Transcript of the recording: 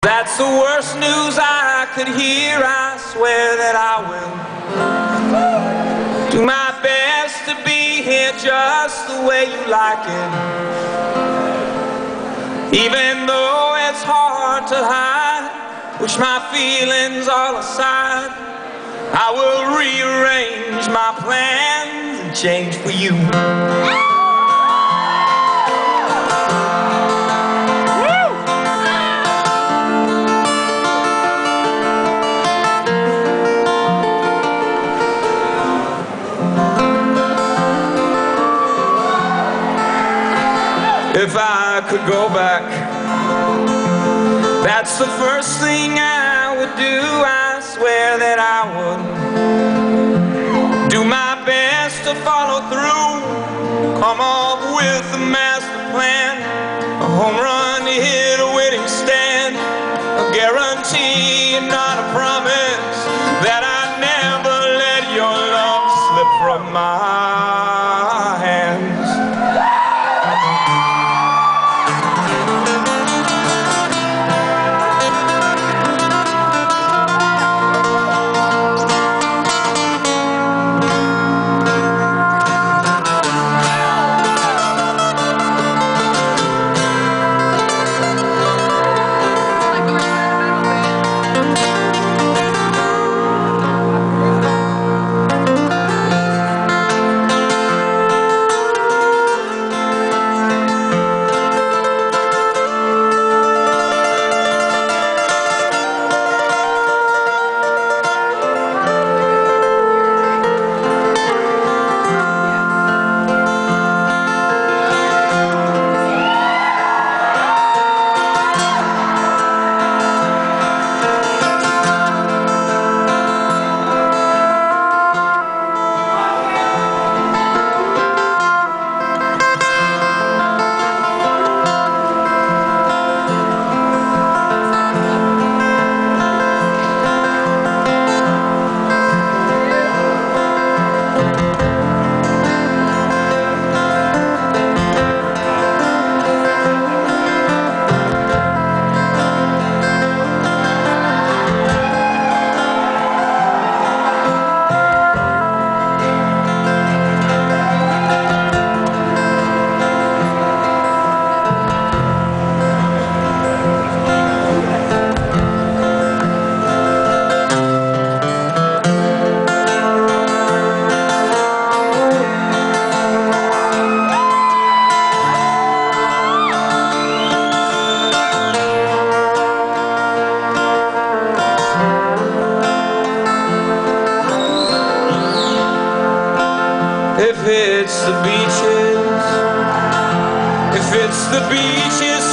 That's the worst news I could hear. I swear that I will do my best to be here just the way you like it. Even though it's hard to hide, push my feelings all aside, I will rearrange my plans and change for you. If I could go back, that's the first thing I would do. I swear that I would do my best to follow through, come up with a master plan, a home run hit, a winning stand, a guarantee, not a promise, that I'd never let your love slip from my hands. If it's the beaches, if it's the beaches